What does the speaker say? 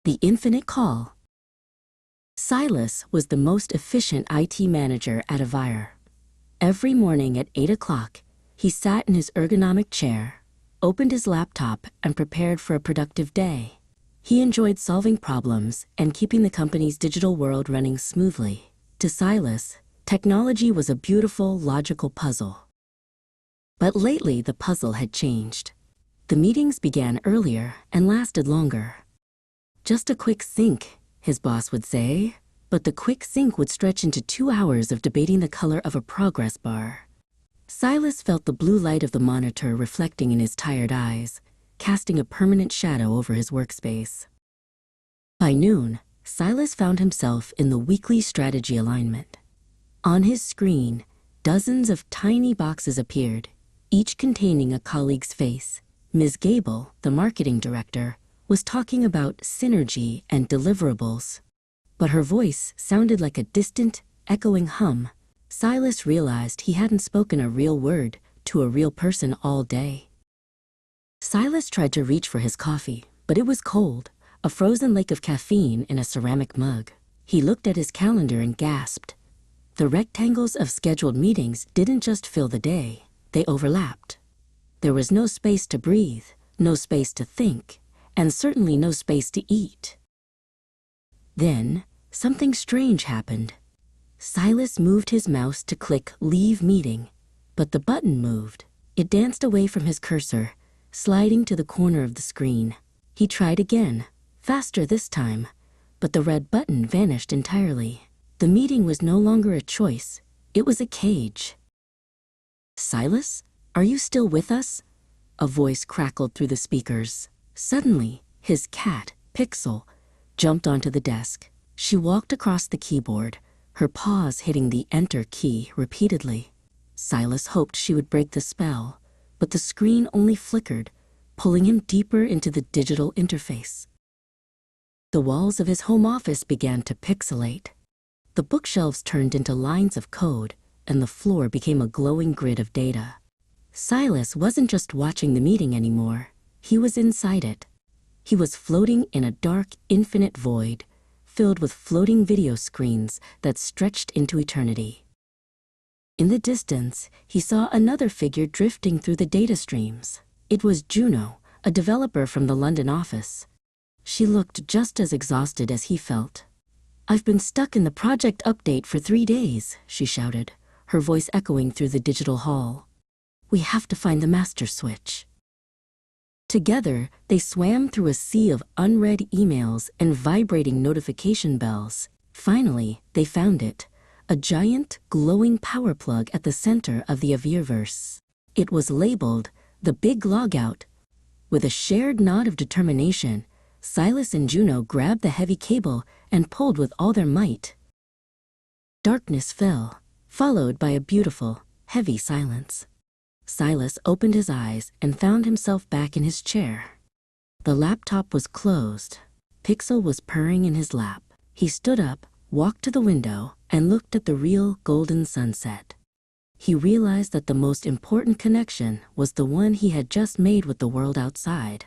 The Infinite Call. Silas was the most efficient IT manager at Avire. Every morning at 8 o'clock, he sat in his ergonomic chair, opened his laptop, and prepared for a productive day. He enjoyed solving problems and keeping the company's digital world running smoothly. To Silas, technology was a beautiful, logical puzzle. But lately, the puzzle had changed. The meetings began earlier and lasted longer. "Just a quick sync," his boss would say, but the quick sync would stretch into 2 hours of debating the color of a progress bar. Silas felt the blue light of the monitor reflecting in his tired eyes, casting a permanent shadow over his workspace. By noon, Silas found himself in the weekly strategy alignment. On his screen, dozens of tiny boxes appeared, each containing a colleague's face. Ms. Gable, the marketing director, was talking about synergy and deliverables, but her voice sounded like a distant, echoing hum. Silas realized he hadn't spoken a real word to a real person all day. Silas tried to reach for his coffee, but it was cold, a frozen lake of caffeine in a ceramic mug. He looked at his calendar and gasped. The rectangles of scheduled meetings didn't just fill the day, they overlapped. There was no space to breathe, no space to think, and certainly no space to eat. Then, something strange happened. Silas moved his mouse to click Leave Meeting, but the button moved. It danced away from his cursor, sliding to the corner of the screen. He tried again, faster this time, but the red button vanished entirely. The meeting was no longer a choice, it was a cage. "Silas, are you still with us?" A voice crackled through the speakers. Suddenly, his cat, Pixel, jumped onto the desk. She walked across the keyboard, her paws hitting the Enter key repeatedly. Silas hoped she would break the spell, but the screen only flickered, pulling him deeper into the digital interface. The walls of his home office began to pixelate. The bookshelves turned into lines of code, and the floor became a glowing grid of data. Silas wasn't just watching the meeting anymore. He was inside it. He was floating in a dark, infinite void, filled with floating video screens that stretched into eternity. In the distance, he saw another figure drifting through the data streams. It was Juno, a developer from the London office. She looked just as exhausted as he felt. "I've been stuck in the project update for 3 days," she shouted, her voice echoing through the digital hall. "We have to find the master switch." Together, they swam through a sea of unread emails and vibrating notification bells. Finally, they found it, a giant, glowing power plug at the center of the Avireverse. It was labeled the Big Logout. With a shared nod of determination, Silas and Juno grabbed the heavy cable and pulled with all their might. Darkness fell, followed by a beautiful, heavy silence. Silas opened his eyes and found himself back in his chair. The laptop was closed. Pixel was purring in his lap. He stood up, walked to the window, and looked at the real golden sunset. He realized that the most important connection was the one he had just made with the world outside.